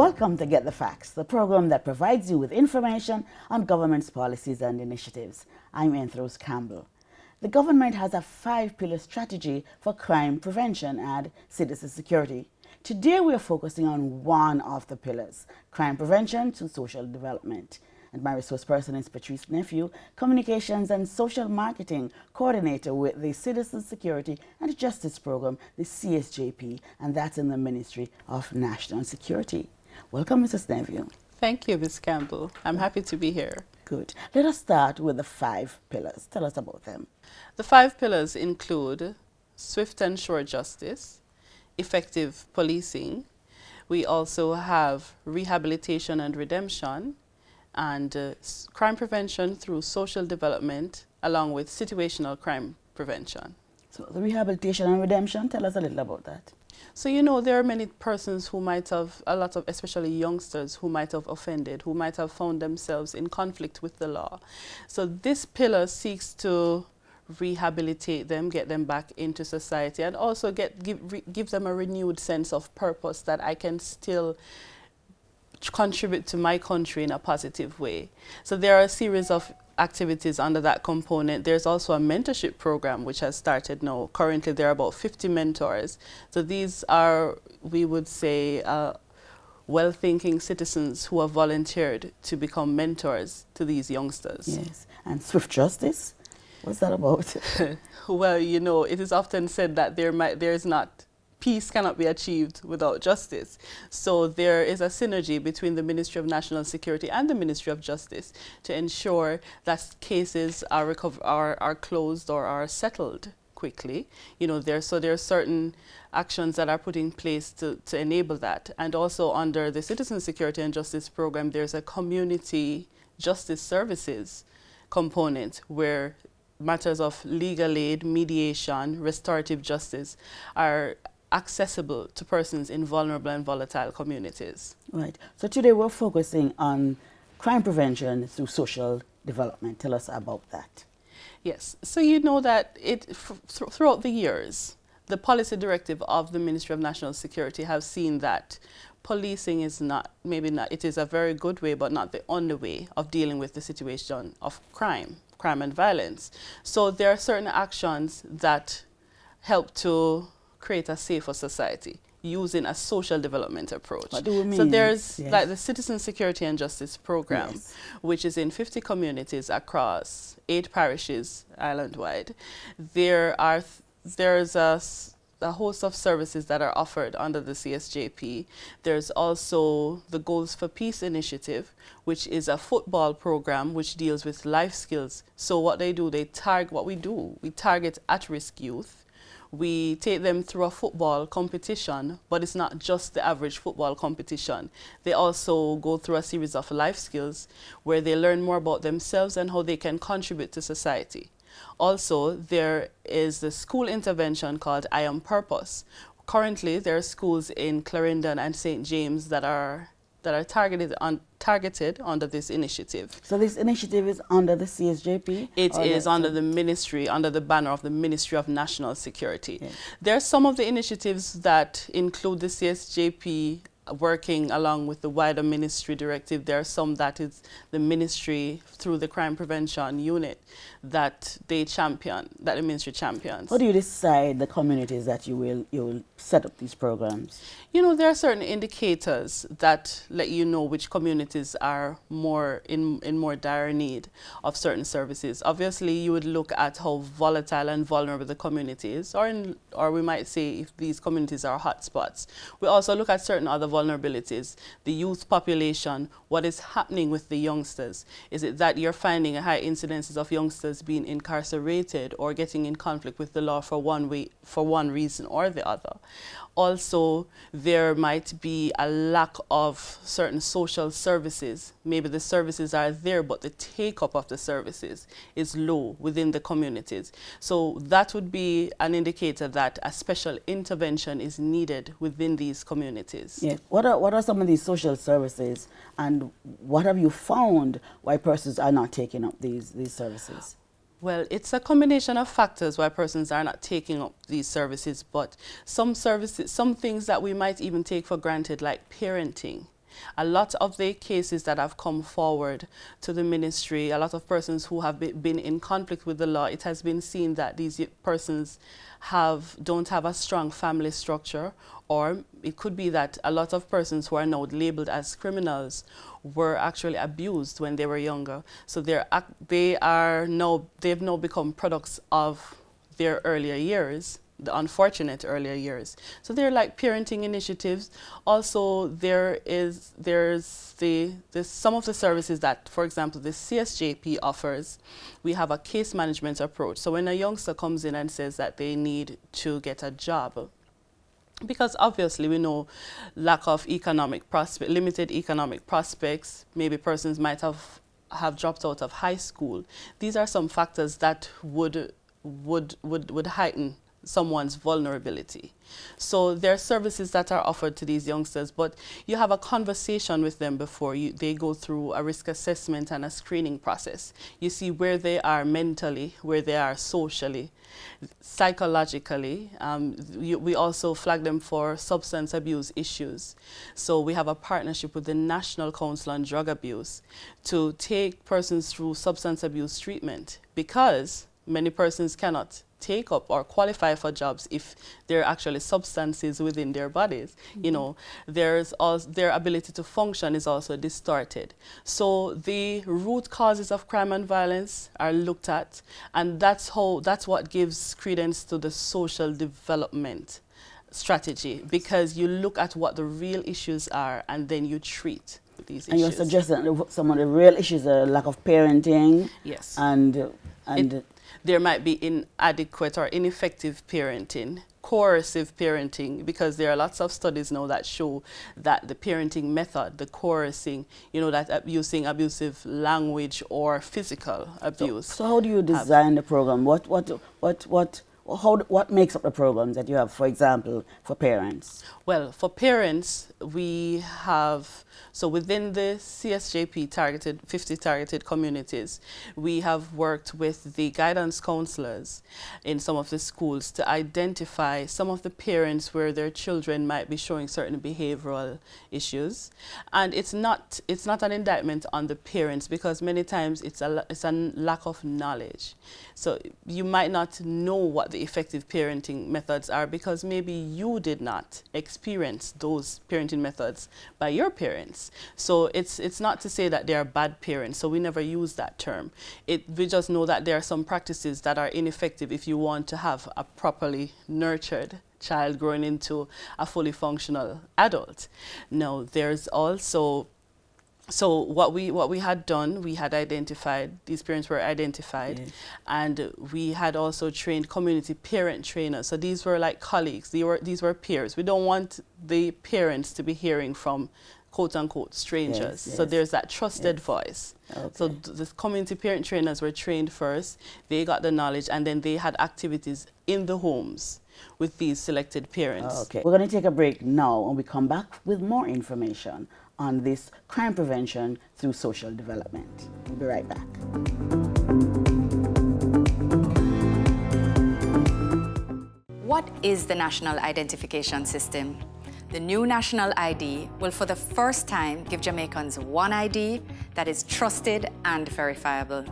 Welcome to Get the Facts, the program that provides you with information on government's policies and initiatives. I'm Anthros Campbell. The government has a 5-pillar strategy for crime prevention and citizen security. Today we are focusing on one of the pillars, crime prevention to social development. And my resource person is Patrice Nephew, Communications and Social Marketing Coordinator with the Citizen Security and Justice Program, the CSJP, and that's in the Ministry of National Security. Welcome, Mrs. Nephew. Thank you, Ms. Campbell. I'm happy to be here. Good. Let us start with the 5 pillars. Tell us about them. The 5 pillars include swift and sure justice, effective policing. We also have rehabilitation and redemption, and crime prevention through social development, along with situational crime prevention. So the rehabilitation and redemption, tell us a little about that. So, you know, there are many persons who might have, especially youngsters, who might have offended, who might have found themselves in conflict with the law. So this pillar seeks to rehabilitate them, get them back into society, and also give them a renewed sense of purpose that I can still contribute to my country in a positive way. So there are a series of activities under that component. There's also a mentorship program which has started now. Currently there are about 50 mentors. So these are, we would say, well-thinking citizens who have volunteered to become mentors to these youngsters. Yes, and swift justice, what's that about? Well, you know, it is often said that peace cannot be achieved without justice. So there is a synergy between the Ministry of National Security and the Ministry of Justice to ensure that cases are closed or are settled quickly. You know, there are certain actions that are put in place to enable that. And also under the Citizen Security and Justice Program, there's a community justice services component where matters of legal aid, mediation, restorative justice are accessible to persons in vulnerable and volatile communities. Right. So today we're focusing on crime prevention through social development. Tell us about that. Yes. So you know that throughout the years, the policy directive of the Ministry of National Security have seen that policing is it is a very good way, but not the only way of dealing with the situation of crime and violence. So there are certain actions that help to create a safer society using a social development approach. What do we mean? So there's like the Citizen Security and Justice Program, which is in 50 communities across 8 parishes island-wide. There's a host of services that are offered under the CSJP. There's also the Goals for Peace initiative, which is a football program which deals with life skills. So what they do, we target at-risk youth. We take them through a football competition, but it's not just the average football competition. They also go through a series of life skills where they learn more about themselves and how they can contribute to society. Also, there is the school intervention called I Am Purpose. Currently, there are schools in Clarendon and St. James that are targeted under this initiative. So this initiative is under the CSJP? It is under the ministry, under the banner of the Ministry of National Security. Yes. There are some of the initiatives that include the CSJP working along with the wider ministry directive. There are some that is the ministry through the crime prevention unit that the ministry champions. How do you decide the communities that you will set up these programs? You know, there are certain indicators that let you know which communities are in more dire need of certain services. Obviously, you would look at how volatile and vulnerable the community is, or we might say if these communities are hotspots. We also look at certain other vulnerabilities, the youth population, what is happening with the youngsters. Is it that you're finding a high incidences of youngsters being incarcerated or getting in conflict with the law for one reason or the other? Also, there might be a lack of certain social services. Maybe the services are there, but the take-up of the services is low within the communities. So that would be an indicator that a special intervention is needed within these communities. Yeah. What are some of these social services, and what have you found why persons are not taking up these services? Well, it's a combination of factors why persons are not taking up these services, but some things that we might even take for granted, like parenting, A lot of the cases that have come forward to the ministry, a lot of persons who have been in conflict with the law, it has been seen that these persons don't have a strong family structure, or it could be that a lot of persons who are now labeled as criminals were actually abused when they were younger. So they've now become products of their earlier years, the unfortunate earlier years. So they're like parenting initiatives. Also, there's some of the services that, for example, the CSJP offers. We have a case management approach. So when a youngster comes in and says that they need to get a job, because obviously we know lack of limited economic prospects, maybe persons might have dropped out of high school. These are some factors that would heighten someone's vulnerability. So there are services that are offered to these youngsters, but you have a conversation with them before they go through a risk assessment and a screening process. You see where they are mentally, where they are socially, psychologically. We also flag them for substance abuse issues. So we have a partnership with the National Council on Drug Abuse to take persons through substance abuse treatment, because many persons cannot take up or qualify for jobs if there are actually substances within their bodies. You know, their ability to function is also distorted. So the root causes of crime and violence are looked at, and that's what gives credence to the social development strategy, because you look at what the real issues are and then you treat these issues. And you're suggesting that some of the real issues are lack of parenting. Yes. And there might be inadequate or ineffective parenting, coercive parenting, because there are lots of studies now that show that the parenting method, the coercing, you know, that using abusive language or physical abuse. So how do you design the program? What makes up the programs that you have, for example, for parents? Well, for parents, we have, so within the CSJP 50 targeted communities, we have worked with the guidance counselors in some of the schools to identify some of the parents where their children might be showing certain behavioral issues. And it's not an indictment on the parents, because many times it's a lack of knowledge. So you might not know what the effective parenting methods are, because maybe you did not experience those parenting methods by your parents. So it's not to say that they are bad parents, so we never use that term. We just know that there are some practices that are ineffective if you want to have a properly nurtured child growing into a fully functional adult. Now, there's also, so what we had done, we had identified, these parents were identified, yes. And we had also trained community parent trainers. So these were like colleagues, these were peers. We don't want the parents to be hearing from quote-unquote strangers. Yes, so there's that trusted voice. Okay. So the community parent trainers were trained first, they got the knowledge, and then they had activities in the homes with these selected parents. Okay, we're going to take a break now, and we come back with more information on this crime prevention through social development. We'll be right back. What is the National Identification System? The new National ID will for the first time give Jamaicans one ID that is trusted and verifiable.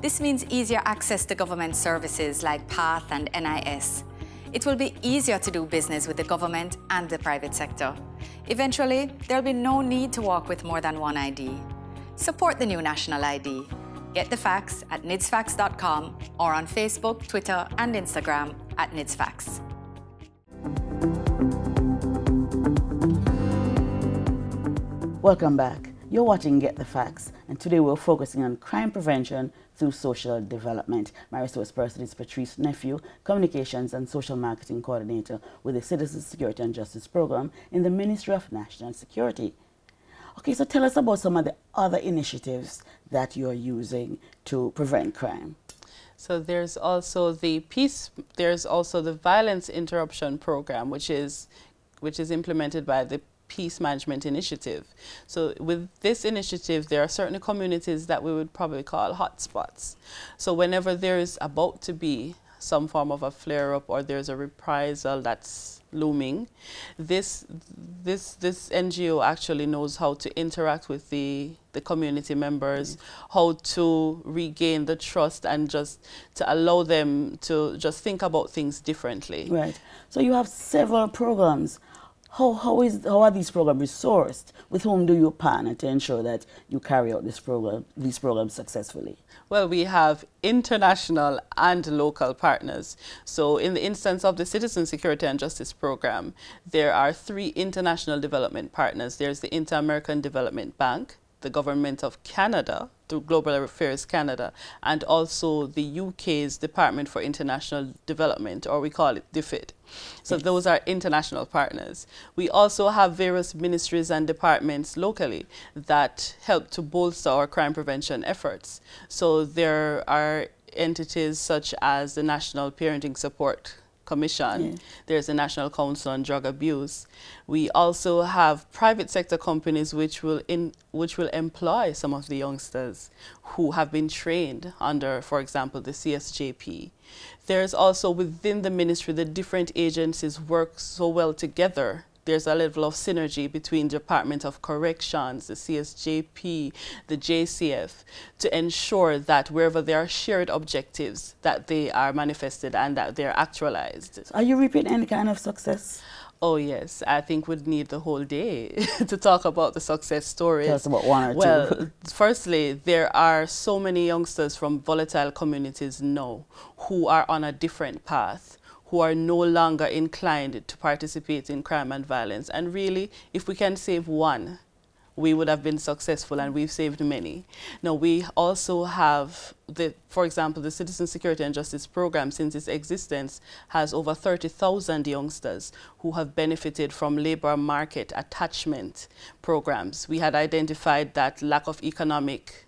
This means easier access to government services like PATH and NIS. It will be easier to do business with the government and the private sector. Eventually, there'll be no need to walk with more than one ID. Support the new National ID. Get the facts at nidsfacts.com or on Facebook, Twitter, and Instagram at nidsfacts. Welcome back. You're watching Get the Facts, and today we're focusing on crime prevention through social development. My resource person is Patrice Nephew, Communications and Social Marketing Coordinator with the Citizens Security and Justice Program in the Ministry of National Security. Okay, so tell us about some of the other initiatives that you're using to prevent crime. So there's also the Violence Interruption Program, which is implemented by the Peace Management Initiative. So with this initiative, there are certain communities that we would probably call hotspots. So whenever there is about to be some form of a flare-up or there's a reprisal that's looming, this NGO actually knows how to interact with the community members, how to regain the trust and just to allow them to just think about things differently. Right. So you have several programs. How are these programs resourced? With whom do you partner to ensure that you carry out these programs successfully? Well, we have international and local partners. So in the instance of the Citizen Security and Justice Program, there are 3 international development partners. There's the Inter-American Development Bank, the Government of Canada, through Global Affairs Canada, and also the UK's Department for International Development, or we call it DFID. So yes, those are international partners. We also have various ministries and departments locally that help to bolster our crime prevention efforts. So there are entities such as the National Parenting Support Commission. Yeah. There's the National Council on Drug Abuse. We also have private sector companies which will employ some of the youngsters who have been trained under, for example, the CSJP. There's also within the ministry, the different agencies work so well together. There's a level of synergy between Department of Corrections, the CSJP, the JCF, to ensure that wherever there are shared objectives, that they are manifested and that they're actualized. So are you reaping any kind of success? Oh yes, I think we'd need the whole day to talk about the success stories. Tell us about one or two. Well, firstly, there are so many youngsters from volatile communities now who are on a different path, who are no longer inclined to participate in crime and violence. And really, if we can save one, we would have been successful, and we've saved many. Now, we also have, for example, the Citizen Security and Justice Program, since its existence, has over 30,000 youngsters who have benefited from labor market attachment programs. We had identified that lack of economic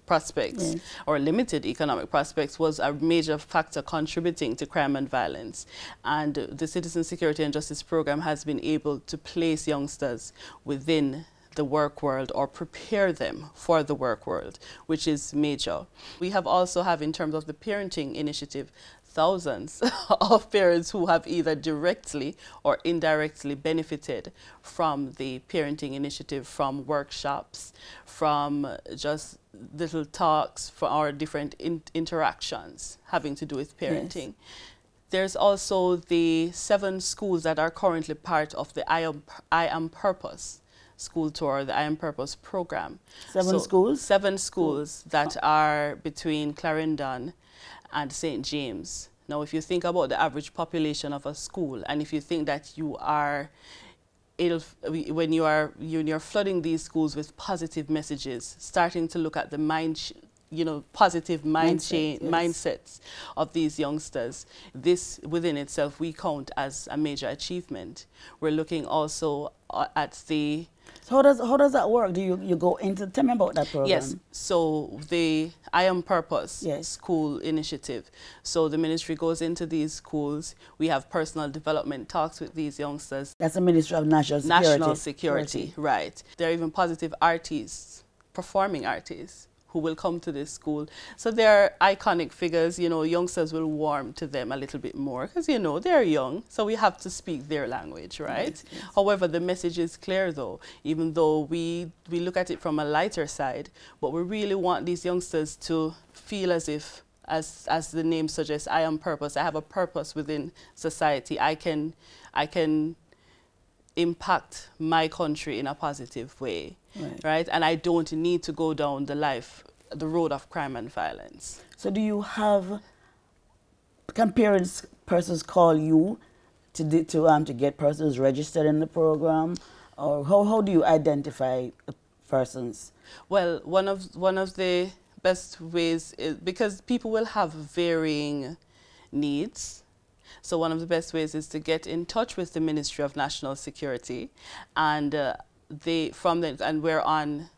prospects, yes, or limited economic prospects was a major factor contributing to crime and violence. And the Citizen Security and Justice Program has been able to place youngsters within the work world or prepare them for the work world, which is major. We have also in terms of the parenting initiative, thousands of parents who have either directly or indirectly benefited from the parenting initiative, from workshops, from just little talks, for our different interactions having to do with parenting. Yes. There's also the 7 schools that are currently part of the I Am Purpose school tour, the I Am Purpose program. 7 schools? 7 schools that are between Clarendon and St. James. Now, if you think about the average population of a school, and if you think that you are, when you're flooding these schools with positive messages, starting to look at the positive mindsets of these youngsters, this within itself we count as a major achievement. We're looking also at the... So how does that work? Do you go into, tell me about that program? Yes, so the I Am Purpose, yes, school initiative. So the ministry goes into these schools. We have personal development talks with these youngsters. That's the Ministry of National Security. National Security, right. There are even positive artists, performing artists, who will come to this school. So they're iconic figures, youngsters will warm to them a little bit more because, they're young, so we have to speak their language, right? Yes, yes. However, the message is clear though, even though we look at it from a lighter side, but we really want these youngsters to feel as if, as the name suggests, I am purpose. I have a purpose within society. I can impact my country in a positive way, right? And I don't need to go down the road of crime and violence. So do you have, can persons call you to get persons registered in the program, or how do you identify persons? Well, one of the best ways is, because people will have varying needs. So one of the best ways is to get in touch with the Ministry of National Security, and we're on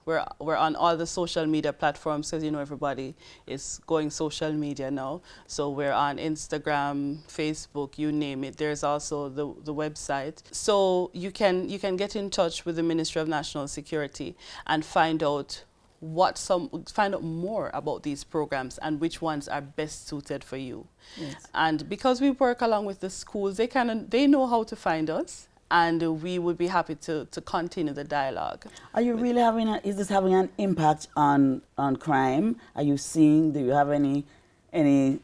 all the social media platforms, because everybody is going social media now. So we're on Instagram, Facebook, you name it. There's also the website. So you can get in touch with the Ministry of National Security and find out find out more about these programs and which ones are best suited for you. Yes. And because we work along with the schools, they know how to find us, and we would be happy to continue the dialogue. Are you really is this having an impact on crime? Are you seeing, do you have any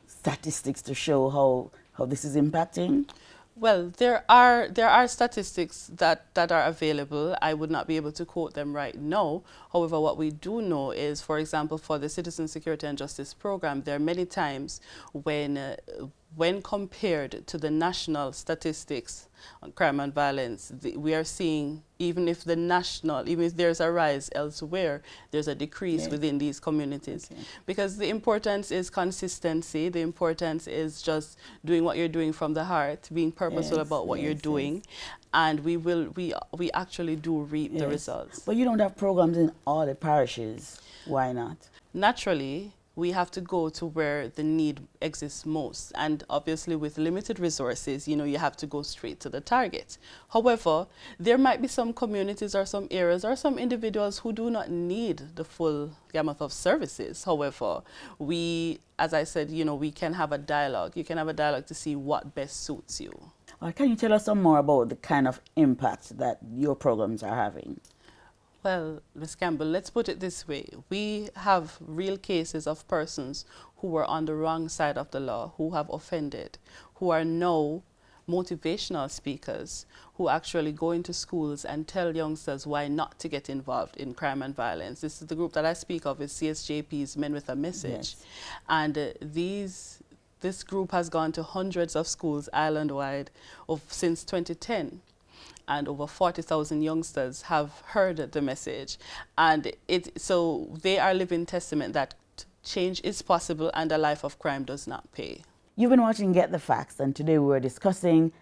statistics to show how this is impacting? Well, there are statistics that are available. I would not be able to quote them right now. However, what we do know is, for example, for the Citizen Security and Justice Program, there are many times when compared to the national statistics on crime and violence, we are seeing, even if there's a rise elsewhere, there's a decrease within these communities. Okay. Because the importance is consistency, the importance is just doing what you're doing from the heart, being purposeful about what you're doing, and we actually do reap the results. But you don't have programs in all the parishes. Why not? Naturally, we have to go to where the need exists most. And obviously with limited resources, you have to go straight to the target. However, there might be some communities or some areas or some individuals who do not need the full gamut of services. However, as I said, we can have a dialogue. You can have a dialogue to see what best suits you. Can you tell us some more about the kind of impact that your programs are having? Well, Ms. Campbell, let's put it this way. We have real cases of persons who were on the wrong side of the law, who have offended, who are now motivational speakers, who actually go into schools and tell youngsters why not to get involved in crime and violence. This is the group that I speak of, is CSJP's Men with a Message. Yes. And this group has gone to hundreds of schools island-wide since 2010. And over 40,000 youngsters have heard the message. And so they are living testament that change is possible and a life of crime does not pay. You've been watching Get the Facts, and today we're discussing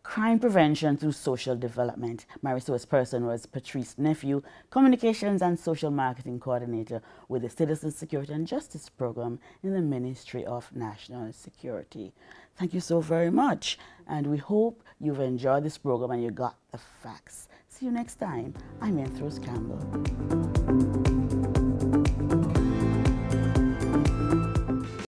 crime prevention through social development. My resource person was Patrice Nephew, Communications and Social Marketing Coordinator with the Citizen Security and Justice Program in the Ministry of National Security. Thank you so very much, and we hope you've enjoyed this program and you got the facts. See you next time. I'm Patrice Campbell.